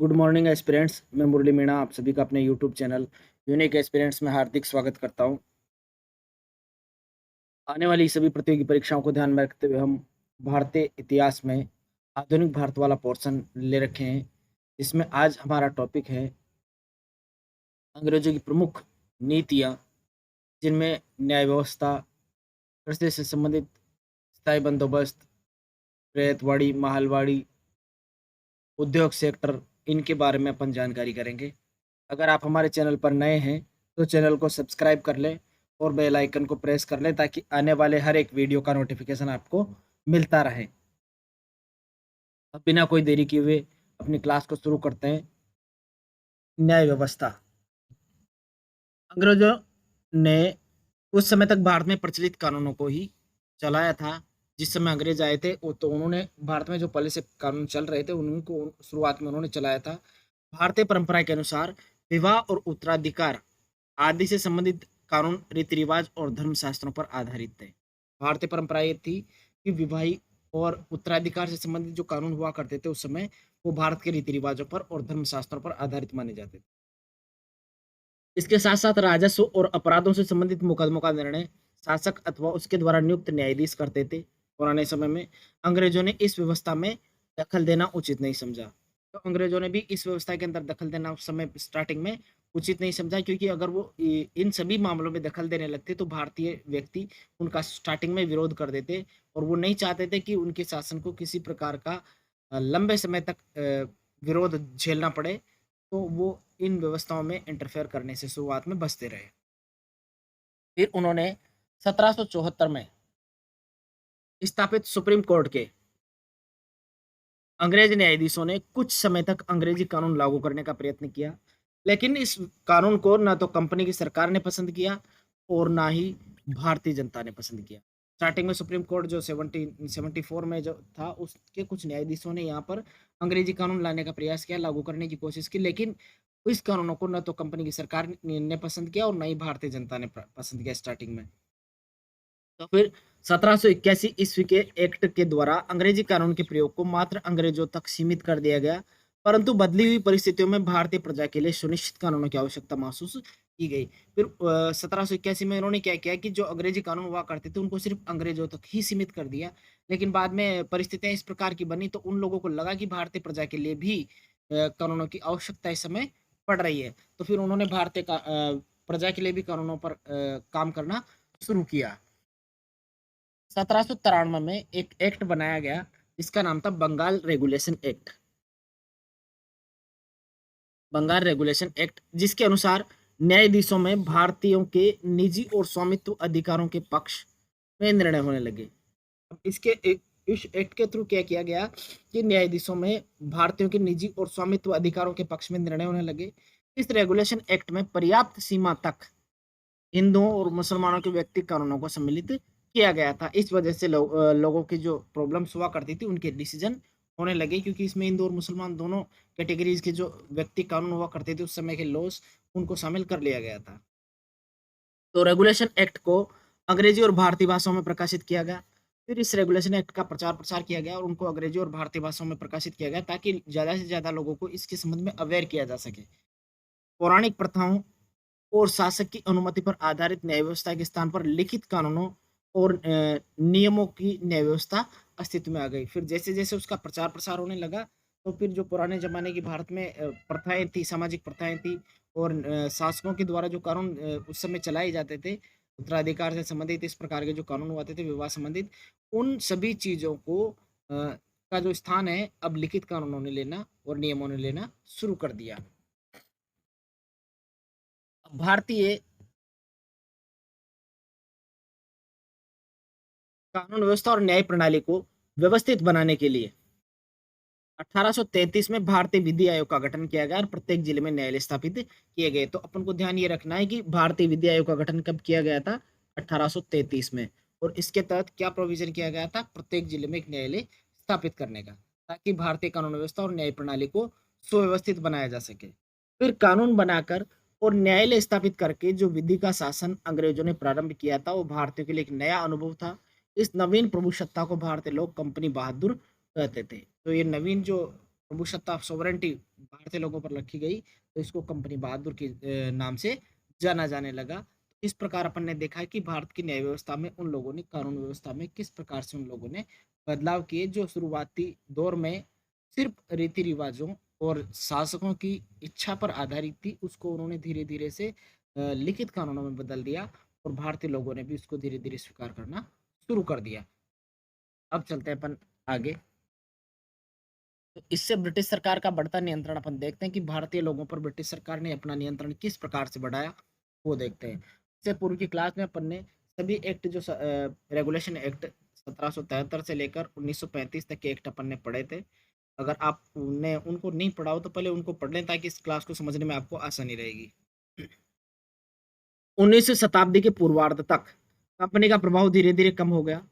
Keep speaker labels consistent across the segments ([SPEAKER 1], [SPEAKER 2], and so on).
[SPEAKER 1] Good morning aspirants. मैं मुरली मीणा आप सभी का अपने यूट्यूब चैनल यूनिक एस्पिरेंट्स में हार्दिक स्वागत करता हूं। आने वाली सभी प्रतियोगी परीक्षाओं को ध्यान में रखते हुए हम भारतीय इतिहास में आधुनिक भारत वाला पोर्शन ले रखे हैं, जिसमें आज हमारा टॉपिक है अंग्रेजों की प्रमुख नीतियां, जिनमें न्याय व्यवस्था, कृषि से संबंधित स्थायी बंदोबस्त, रैयतवाड़ी, माहलवाड़ी, उद्योग सेक्टर, इनके बारे में अपन जानकारी करेंगे। अगर आप हमारे चैनल पर नए हैं तो चैनल को सब्सक्राइब कर लें और बेल आइकन को प्रेस कर लें ताकि आने वाले हर एक वीडियो का नोटिफिकेशन आपको मिलता रहे। अब बिना कोई देरी किए हुए अपनी क्लास को शुरू करते हैं। न्याय व्यवस्था। अंग्रेजों ने उस समय तक भारत में प्रचलित कानूनों को ही चलाया था। जिस समय अंग्रेज आए थे तो उन्होंने भारत में जो पहले से कानून चल रहे थे उन्हीं को शुरुआत में उन्होंने चलाया था। भारतीय परंपरा के अनुसार विवाह और उत्तराधिकार आदि से संबंधित कानून रीति रिवाज और धर्म शास्त्रों पर आधारित थे। भारतीय परंपरा ये थी कि विवाही और उत्तराधिकार से संबंधित जो कानून हुआ करते थे उस समय वो भारत के रीति रिवाजों पर और धर्म शास्त्रों पर आधारित माने जाते थे। इसके साथ साथ राजस्व और अपराधों से संबंधित मुकदमों का निर्णय शासक अथवा उसके द्वारा नियुक्त न्यायाधीश करते थे। पुराने समय में अंग्रेजों ने इस व्यवस्था में दखल देना उचित नहीं समझा। तो अंग्रेजों ने भी इस व्यवस्था के अंदर दखल देना उस समय स्टार्टिंग में उचित नहीं समझा, क्योंकि अगर वो इन सभी मामलों में दखल देने लगते तो भारतीय व्यक्ति उनका स्टार्टिंग में विरोध कर देते और वो नहीं चाहते थे कि उनके शासन को किसी प्रकार का लंबे समय तक विरोध झेलना पड़े। तो वो इन व्यवस्थाओं में इंटरफेयर करने से शुरुआत में बचते रहे। फिर उन्होंने 1774 में स्थापित सुप्रीम कोर्ट के अंग्रेज न्यायाधीशों ने कुछ समय तक अंग्रेजी कानून लागू करने का प्रयत्न किया, लेकिन इस कानून को ना तो कंपनी की सरकार ने पसंद किया और ना ही भारतीय जनता ने पसंद किया। स्टार्टिंग में सुप्रीम कोर्ट जो 1774 में जो था उसके कुछ न्यायाधीशों ने यहाँ पर अंग्रेजी कानून लाने का प्रयास किया, लागू करने की कोशिश की, लेकिन इस कानूनों को न तो कंपनी की सरकार ने पसंद किया और न ही भारतीय जनता ने पसंद किया स्टार्टिंग में। तो फिर 1781 ईस्वी के एक्ट के द्वारा अंग्रेजी कानून के प्रयोग को मात्र अंग्रेजों तक सीमित कर दिया गया, परंतु बदली हुई परिस्थितियों में भारतीय प्रजा के लिए सुनिश्चित कानूनों की आवश्यकता महसूस की गई। फिर 1781 में उन्होंने क्या किया कि जो अंग्रेजी कानून हुआ करते थे उनको सिर्फ अंग्रेजों तक ही सीमित कर दिया, लेकिन बाद में परिस्थितियां इस प्रकार की बनी तो उन लोगों को लगा कि भारतीय प्रजा के लिए भी कानूनों की आवश्यकता इस समय पड़ रही है। तो फिर उन्होंने भारतीय प्रजा के लिए भी कानूनों पर काम करना शुरू किया। 1793 में एक एक्ट बनाया गया जिसका नाम था Bengal regulation act. Bengal regulation act जिसके अनुसार न्यायाधीशों में भारतीयों के निजी और स्वामित्व अधिकारों के पक्ष में निर्णय होने लगे। अब इस एक्ट के थ्रू क्या किया गया कि न्यायाधीशों में भारतीयों के निजी और स्वामित्व अधिकारों के पक्ष में निर्णय होने लगे। इस रेगुलेशन एक्ट में पर्याप्त सीमा तक हिंदुओं और मुसलमानों के व्यक्तिगत कानूनों को सम्मिलित किया गया था। इस वजह से लोगों की जो प्रॉब्लम्स हुआ करती थी उनके डिसीजन होने लगे, क्योंकि इसमें हिंदू और मुसलमान दोनों कैटेगरीज के जो व्यक्ति कानून हुआ करते थे उस समय के लॉज उनको शामिल कर लिया गया था। तो रेगुलेशन एक्ट को अंग्रेजी और भारतीय भाषाओं में प्रकाशित किया गया। फिर इस रेगुलेशन एक्ट का प्रचार प्रसार किया गया और उनको अंग्रेजी और भारतीय भाषाओं में प्रकाशित किया गया ताकि ज्यादा से ज्यादा लोगों को इसके संबंध में अवेयर किया जा सके। पौराणिक प्रथाओं और शासक की अनुमति पर आधारित न्याय व्यवस्था के स्थान पर लिखित कानूनों और नियमों की न्याय व्यवस्था अस्तित्व में आ गई। फिर जैसे जैसे उसका प्रचार प्रसार होने लगा तो फिर जो पुराने जमाने की भारत में प्रथाएं थी, सामाजिक प्रथाएं थी और शासकों के द्वारा जो कानून उस समय चलाए जाते थे, उत्तराधिकार से संबंधित इस प्रकार के जो कानून हुए थे, विवाह संबंधित, उन सभी चीजों को का जो स्थान है अब लिखित कानूनों ने लेना और नियमों ने लेना शुरू कर दिया। भारतीय कानून व्यवस्था और न्याय प्रणाली को व्यवस्थित बनाने के लिए 1833 में भारतीय विधि आयोग का गठन किया गया और प्रत्येक जिले में न्यायालय स्थापित किए गए। तो अपन को ध्यान ये रखना है कि भारतीय विधि आयोग का गठन कब किया गया था? 1833 में। और इसके तहत क्या प्रोविजन किया गया था? प्रत्येक जिले में एक न्यायालय स्थापित करने का, ताकि भारतीय कानून व्यवस्था और न्याय प्रणाली को सुव्यवस्थित बनाया जा सके। फिर कानून बनाकर और न्यायालय स्थापित करके जो विधि का शासन अंग्रेजों ने प्रारंभ किया था वो भारतीयों के लिए एक नया अनुभव था। इस नवीन प्रभुसत्ता को भारतीय लोग कंपनी बहादुर कहते थे। तो ये नवीन जो प्रभुसत्ता, सोवरेंटी भारतीय लोगों पर रखी गई तो इसको कंपनी बहादुर के नाम से जाना जाने लगा। इस प्रकार अपन ने देखा है कि भारत की न्याय व्यवस्था में उन लोगों ने, कानून व्यवस्था में किस प्रकार से उन लोगों ने बदलाव किए, जो शुरुआती दौर में सिर्फ रीति रिवाजों और शासकों की इच्छा पर आधारित थी, उसको उन्होंने धीरे धीरे से लिखित कानूनों में बदल दिया और भारतीय लोगों ने भी उसको धीरे धीरे स्वीकार करना शुरू कर दिया। अब चलते हैं अपन आगे। तो इससे ब्रिटिश सरकार का बढ़ता नियंत्रण अपन देखते हैं कि भारतीय लोगों पर ब्रिटिश सरकार ने अपना नियंत्रण किस प्रकार से बढ़ाया, वो देखते हैं। इससे पूर्व की क्लास में अपन ने सभी एक्ट, जो रेगुलेशन एक्ट 1773 से लेकर 1935 तक के एक्ट अपन ने पढ़े थे। अगर आपने उनको नहीं पढ़ा हो तो पहले उनको पढ़ लें, ताकि इस क्लास को समझने में आपको आसानी रहेगी। 19वीं शताब्दी के पूर्वार्ध तक कंपनी का प्रभाव धीरे धीरे कम हो गया।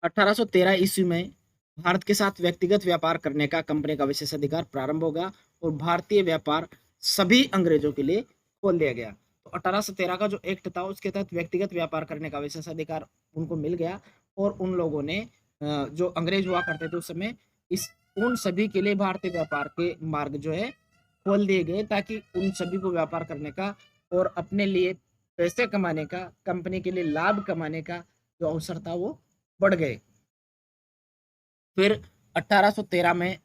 [SPEAKER 1] 1813 ईस्वी में भारत के साथ व्यक्तिगत व्यापार करने का कंपनी का विशेषाधिकार प्रारंभ हो गया और भारतीय व्यापार सभी अंग्रेजों के लिए खोल दिया गया। तो 1813 का जो एक्ट था उसके तहत व्यक्तिगत व्यापार करने का विशेषाधिकार उनको मिल गया और उन लोगों ने, जो अंग्रेज हुआ करते थे उस समय, इस उन सभी के लिए भारतीय व्यापार के मार्ग जो है खोल दिए गए, ताकि उन सभी को व्यापार करने का और अपने लिए पैसे कमाने का, कंपनी के लिए लाभ कमाने का जो अवसर था वो बढ़ गए। फिर 1813 में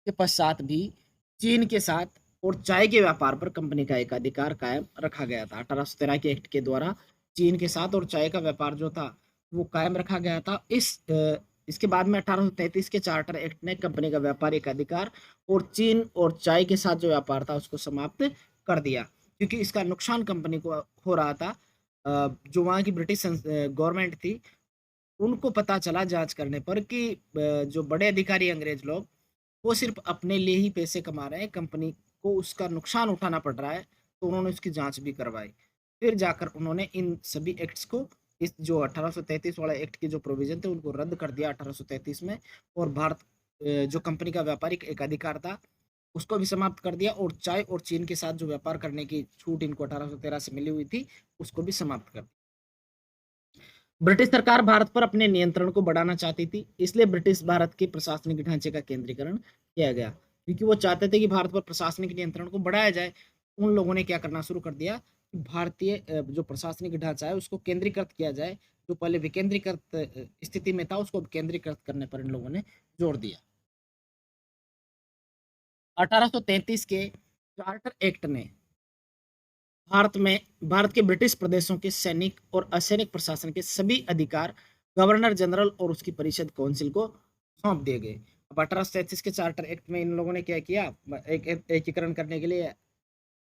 [SPEAKER 1] के पश्चात भी चीन के साथ और चाय के व्यापार पर कंपनी का एक अधिकार कायम रखा गया था। 1813 के एक्ट के द्वारा चीन के साथ और चाय का व्यापार जो था वो कायम रखा गया था। इसके बाद में 1833 के चार्टर एक्ट ने कंपनी का व्यापारिक अधिकार और चीन और चाय के साथ जो व्यापार था उसको समाप्त कर दिया, क्योंकि इसका नुकसान कंपनी को हो रहा था। जो वहाँ की ब्रिटिश गवर्नमेंट थी, उनको पता चला जांच करने पर कि जो बड़े अधिकारी अंग्रेज लोग वो सिर्फ अपने लिए ही पैसे कमा रहे हैं, कंपनी को उसका नुकसान उठाना पड़ रहा है, तो उन्होंने उसकी जांच भी करवाई। फिर जाकर उन्होंने इन सभी एक्ट्स को, इस जो 1833 वाला एक्ट के जो प्रोविजन थे उनको रद्द कर दिया 1833 में, और भारत जो कंपनी का व्यापारिक एक अधिकार था उसको भी समाप्त कर दिया, और चाय और चीन के साथ जो व्यापार करने की छूट इनको 1813 से मिली हुई थी उसको भी समाप्त कर दिया। ब्रिटिश सरकार भारत पर अपने नियंत्रण को बढ़ाना चाहती थी, इसलिए ब्रिटिश भारत के प्रशासनिक ढांचे का केंद्रीकरण किया गया, क्योंकि वो चाहते थे कि भारत पर प्रशासनिक नियंत्रण को बढ़ाया जाए। उन लोगों ने क्या करना शुरू कर दिया कि भारतीय जो प्रशासनिक ढांचा है उसको केंद्रीकृत किया जाए, जो पहले विकेंद्रीकृत स्थिति में था उसको केंद्रीकृत करने पर इन लोगों ने जोर दिया। 1833 के चार्टर एक्ट ने भारत के ब्रिटिश प्रदेशों के सैनिक और असैनिक प्रशासन के सभी अधिकार गवर्नर जनरल और उसकी परिषद काउंसिल को सौंप दिए गए। अब 1833 के चार्टर एक्ट में इन लोगों ने क्या किया, एकीकरण करने के लिए,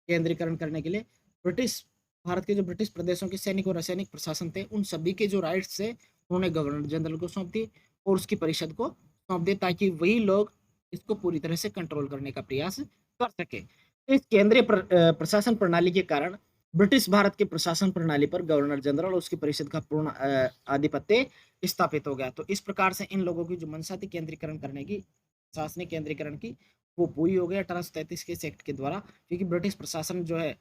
[SPEAKER 1] केंद्रीकरण करने के लिए, ब्रिटिश भारत के जो ब्रिटिश प्रदेशों के सैनिक और असैनिक प्रशासन थे उन सभी के जो राइट्स थे उन्होंने गवर्नर जनरल को सौंप दिए और उसकी परिषद को सौंप दिए, ताकि वही लोग इसको पूरी तरह से कंट्रोल करने का प्रयास कर सके। इस केंद्रीय प्रशासन प्रणाली के कारण ब्रिटिश भारत के प्रशासन प्रणाली पर गवर्नर जनरल और उसकी परिषद का पूर्ण आधिपत्य स्थापित हो गया। तो इस प्रकार से इन लोगों की जो मंशा थी केंद्रीकरण करने की, प्रशासनिक केंद्रीकरण की, वो पूरी हो गई 1833 के एक्ट के द्वारा, क्योंकि ब्रिटिश प्रशासन जो है,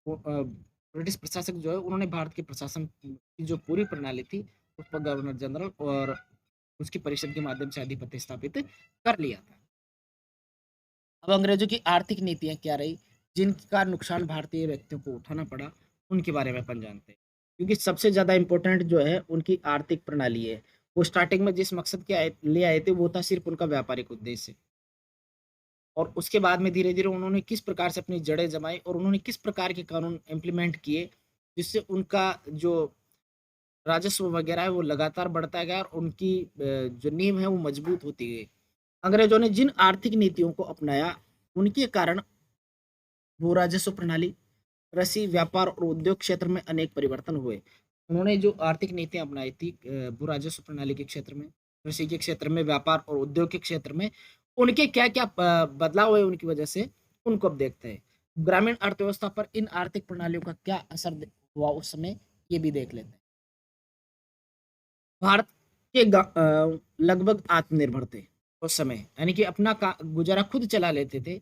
[SPEAKER 1] ब्रिटिश प्रशासक जो है उन्होंने भारत के प्रशासन की जो पूरी प्रणाली थी उस पर गवर्नर जनरल और उसकी परिषद के माध्यम से आधिपत्य स्थापित कर लिया था। अब अंग्रेजों की आर्थिक नीतियां क्या रही, जिनका नुकसान भारतीय व्यक्तियों को उठाना पड़ा, उनके बारे में अपन जानते हैं, क्योंकि सबसे ज्यादा इंपॉर्टेंट जो है उनकी आर्थिक प्रणाली है। वो स्टार्टिंग में जिस मकसद के ले आए थे वो था सिर्फ उनका व्यापारिक उद्देश्य, और उसके बाद में धीरे धीरे उन्होंने किस प्रकार से अपनी जड़ें जमाई और उन्होंने किस प्रकार के कानून इम्प्लीमेंट किए, जिससे उनका जो राजस्व वगैरह है वो लगातार बढ़ता गया और उनकी जो नींव है वो मजबूत होती गई। अंग्रेजों ने जिन आर्थिक नीतियों को अपनाया उनके कारण भू राजस्व प्रणाली, कृषि, व्यापार और उद्योग क्षेत्र में अनेक परिवर्तन हुए। उन्होंने जो आर्थिक नीतियां अपनाई थी भू राजस्व प्रणाली के क्षेत्र में, कृषि के क्षेत्र में, व्यापार और उद्योग के क्षेत्र में, उनके क्या क्या बदलाव हुए उनकी वजह से, उनको अब देखते हैं। ग्रामीण अर्थव्यवस्था पर इन आर्थिक प्रणालियों का क्या असर हुआ उस समय, ये भी देख लेते हैं। भारत के लगभग आत्मनिर्भर थे उस समय, यानी कि अपना गुजारा खुद चला लेते थे।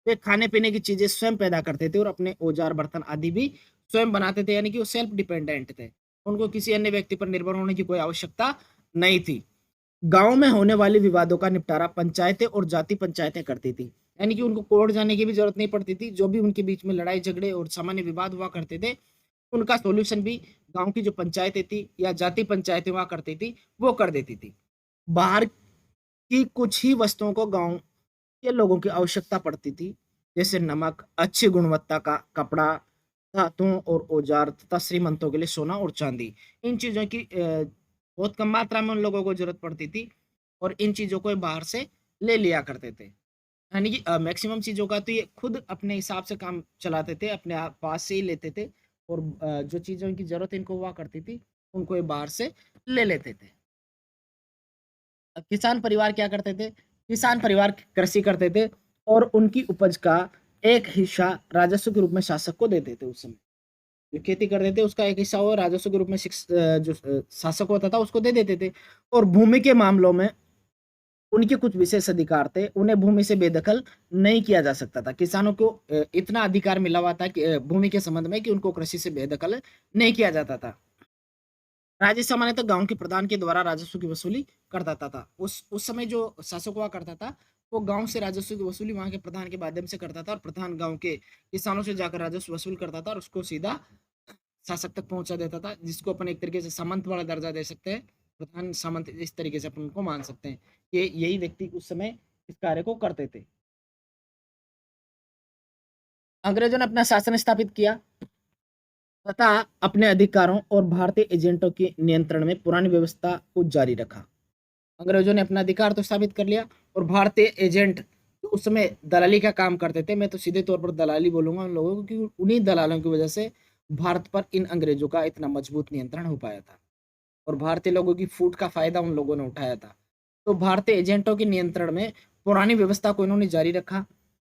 [SPEAKER 1] वे खाने पीने की चीजें स्वयं पैदा करते थे और अपने औजार बर्तन आदि भी स्वयं बनाते थे, यानी कि वो सेल्फ डिपेंडेंट थे। उनको किसी अन्य व्यक्ति पर निर्भर होने की कोई आवश्यकता नहीं थी। गांव में होने वाले विवादों का निपटारा पंचायतें और जाति पंचायतें करती थी। यानी कि उनको कोर्ट जाने की भी ज़रूरत नहीं पड़ती थी। जो भी उनके बीच में लड़ाई झगड़े और सामान्य विवाद हुआ करते थे, उनका सॉल्यूशन भी गाँव की जो पंचायतें थी या जाति पंचायतें हुआ करती थी, वो कर देती थी। बाहर की कुछ ही वस्तुओं को गाँव के लोगों की आवश्यकता पड़ती थी, जैसे नमक, अच्छी गुणवत्ता का कपड़ा, धातुओं और औजार तथा श्रीमंतों के लिए सोना और चांदी। इन चीज़ों की बहुत कम मात्रा में उन लोगों को ज़रूरत पड़ती थी और इन चीज़ों को ये बाहर से ले लिया करते थे। यानी कि मैक्सिमम चीज़ों का तो ये खुद अपने हिसाब से काम चलाते थे, अपने आप पास से ही लेते थे और जो चीज़ों की ज़रूरत इनको हुआ करती थी, उनको ये बाहर से ले लेते थे। अब किसान परिवार क्या करते थे? किसान परिवार कृषि करते थे और उनकी उपज का एक हिस्सा राजस्व के रूप में शासक को देते थे उस समय। जो खेती करते थे उसका एक हिस्सा वो राजस्व के रूप में शासक होता था उसको दे देते थे और भूमि के मामलों में उनके कुछ विशेष अधिकार थे, उन्हें भूमि से बेदखल नहीं किया जा सकता था। किसानों को इतना अधिकार मिला हुआ था कि भूमि के संबंध में कि उनको कृषि से बेदखल नहीं किया जाता था। राज्य सामान्यतः गाँव के प्रधान के द्वारा राजस्व की वसूली करता था। उस समय जो शासक हुआ करता था, वो गाँव से राजस्व की वसूली वहाँ के प्रधान के माध्यम से करता था और प्रधान गाँव के किसानों से जाकर राजस्व वसूल करता था और उसको सीधा शासक तक पहुँचा देता था, जिसको अपन एक तरीके से सामंत वाला दर्जा दे सकते हैं। प्रधान सामंत इस तरीके से अपन उनको मान सकते हैं कि यही व्यक्ति उस समय इस कार्य को करते थे। अंग्रेजों ने अपना शासन स्थापित किया तथा अपने अधिकारों और भारतीय एजेंटों के नियंत्रण में पुरानी व्यवस्था को जारी रखा। अंग्रेजों ने अपना अधिकार तो स्थापित कर लिया और भारतीय एजेंट जो उस समय दलाली का काम करते थे, मैं तो सीधे तौर पर दलाली बोलूंगा उन लोगों को, क्योंकि उन्हीं दलालों की वजह से भारत पर इन अंग्रेजों का इतना मजबूत नियंत्रण हो पाया था और भारतीय लोगों की फूट का फायदा उन लोगों ने उठाया था। तो भारतीय एजेंटों के नियंत्रण में पुरानी व्यवस्था को इन्होंने जारी रखा।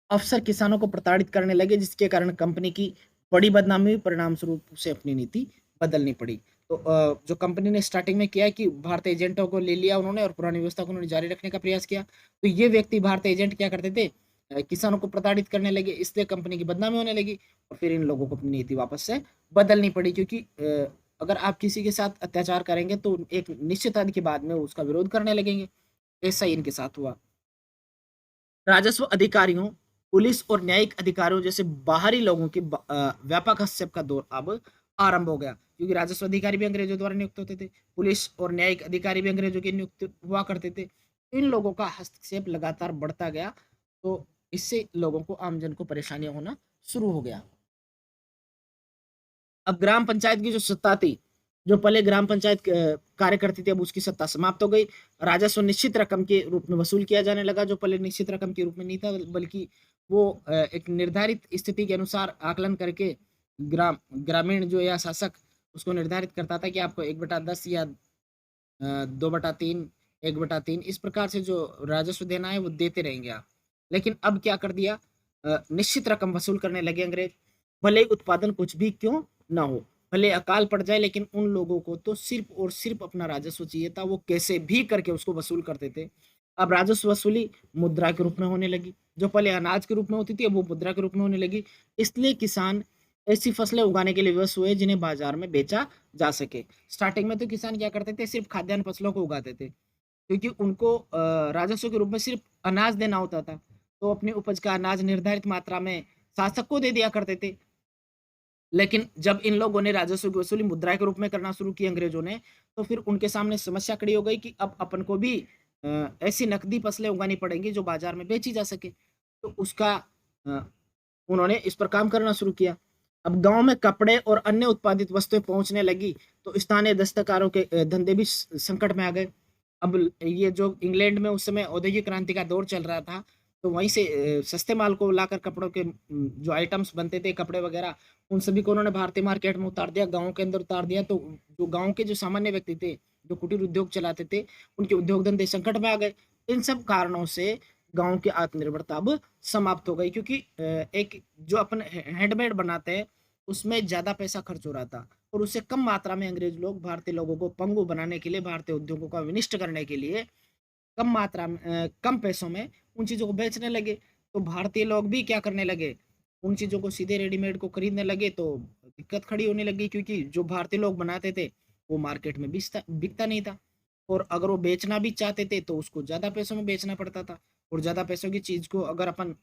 [SPEAKER 1] अफसर किसानों को प्रताड़ित करने लगे, जिसके कारण कंपनी की बड़ी बदनामी हुई, परिणाम स्वरूप से अपनी नीति बदलनी पड़ी। तो जो कंपनी ने स्टार्टिंग में किया कि भारतीय एजेंटों को ले लिया उन्होंने और पुरानी व्यवस्था को उन्होंने जारी रखने का प्रयास किया। तो ये व्यक्ति भारतीय एजेंट क्या करते थे? किसानों को प्रताड़ित करने लगे, इसलिए कंपनी की बदनामी होने लगी और फिर इन लोगों को अपनी नीति वापस से बदलनी पड़ी, क्योंकि अगर आप किसी के साथ अत्याचार करेंगे तो एक निश्चित हद के बाद में वो उसका विरोध करने लगेंगे। ऐसा ही इनके साथ हुआ। राजस्व अधिकारियों, पुलिस और न्यायिक अधिकारियों जैसे बाहरी लोगों के व्यापक हस्तक्षेप का दौर अब आरंभ हो गया, क्योंकि राजस्व अधिकारी भी अंग्रेजों द्वारा नियुक्त होते थे, पुलिस और न्यायिक अधिकारी भी अंग्रेजों के नियुक्त हुआ करते थे। इन लोगों का हस्तक्षेप लगातार बढ़ता गया, तो इससे लोगों को, आमजन को परेशानियां होना शुरू हो गया। अब ग्राम पंचायत की जो सत्ता थी, जो पहले ग्राम पंचायत कार्य करती थी, अब उसकी सत्ता समाप्त हो गई। राजस्व निश्चित रकम के रूप में वसूल किया जाने लगा, जो पहले निश्चित रकम के रूप में नहीं था, बल्कि वो एक निर्धारित स्थिति के अनुसार आकलन करके ग्रामीण जो या शासक उसको निर्धारित करता था कि आपको 1/10 या 2/3, 1/3 इस प्रकार से जो राजस्व देना है वो देते रहेंगे आप। लेकिन अब क्या कर दिया, निश्चित रकम वसूल करने लगे अंग्रेज, भले ही उत्पादन कुछ भी क्यों ना हो, भले अकाल पड़ जाए, लेकिन उन लोगों को तो सिर्फ और सिर्फ अपना राजस्व चाहिए था, वो कैसे भी करके उसको वसूल करते थे। अब राजस्व वसूली मुद्रा के रूप में होने लगी, जो पहले अनाज के रूप में होती थी अब वो मुद्रा के रूप में होने लगी। इसलिए किसान ऐसी फसलें उगाने के लिए विवश हुए जिन्हें बाजार में बेचा जा सके। स्टार्टिंग में तो किसान क्या करते थे, सिर्फ खाद्यान्न फसलों को उगाते थे, क्योंकि उनको राजस्व के रूप में सिर्फ अनाज देना होता था, तो अपनी उपज का अनाज निर्धारित मात्रा में शासक को दे दिया करते थे। लेकिन जब इन लोगों ने राजस्व की वसूली मुद्रा के रूप में करना शुरू की अंग्रेजों ने, तो फिर उनके सामने समस्या खड़ी हो गई कि अब अपन को भी ऐसी नकदी फसलें उगानी पड़ेंगी जो बाजार में बेची जा सके। तो उसका अ, उन्होंने इस पर काम करना शुरू किया। अब गांव में कपड़े और अन्य उत्पादित वस्तुएं पहुंचने लगी, तो स्थानीय दस्तकारों के धंधे भी संकट में आ गए। अब ये जो इंग्लैंड में उस समय औद्योगिक क्रांति का दौर चल रहा था, तो वहीं से सस्ते माल को लाकर कपड़ों के जो आइटम्स बनते थे कपड़े वगैरह, उन सभी को उन्होंने भारतीय मार्केट में उतार दिया, गाँव के अंदर उतार दिया। तो जो गाँव के जो सामान्य व्यक्ति थे, जो कुटीर उद्योग चलाते थे, उनके उद्योग धंधे संकट में आ गए। इन सब कारणों से गाँव की आत्मनिर्भरता अब समाप्त हो गई, क्योंकि एक जो अपन हैंडमेड बनाते हैं उसमें ज़्यादा पैसा खर्च हो रहा था और उससे कम मात्रा में अंग्रेज लोग भारतीय लोगों को पंगु बनाने के लिए, भारतीय उद्योगों का विनिष्ट करने के लिए कम मात्रा में कम पैसों में उन चीज़ों को बेचने लगे। तो भारतीय लोग भी क्या करने लगे, उन चीज़ों को सीधे रेडीमेड को खरीदने लगे, तो दिक्कत खड़ी होने लगी, क्योंकि जो भारतीय लोग बनाते थे वो मार्केट में बिकता नहीं था और अगर वो बेचना भी चाहते थे तो उसको ज़्यादा पैसों में बेचना पड़ता था और ज़्यादा पैसों की चीज़ को अगर अपन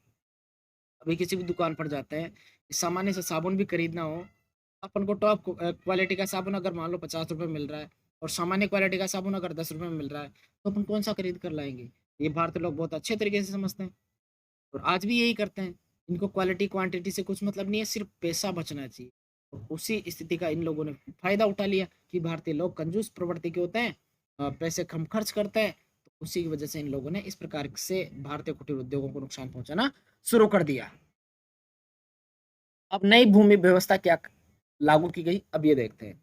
[SPEAKER 1] अभी किसी भी दुकान पर जाते हैं, सामान्य से साबुन भी खरीदना हो, अपन को टॉप क्वालिटी का साबुन अगर मान लो 50 रुपये मिल रहा है और सामान्य क्वालिटी का साबुन अगर 10 रुपये में मिल रहा है, तो अपन कौन सा खरीद कर लाएंगे? ये भारतीय लोग बहुत अच्छे तरीके से समझते हैं और आज भी यही करते हैं। इनको क्वालिटी क्वांटिटी से कुछ मतलब नहीं है, सिर्फ पैसा बचना चाहिए। और उसी स्थिति का इन लोगों ने फायदा उठा लिया कि भारतीय लोग कंजूस प्रवृत्ति के होते हैं, पैसे कम खर्च करते हैं, तो उसी की वजह से इन लोगों ने इस प्रकार से भारतीय कुटीर उद्योगों को नुकसान पहुंचाना शुरू कर दिया। अब नई भूमि व्यवस्था क्या लागू की गई, अब ये देखते हैं।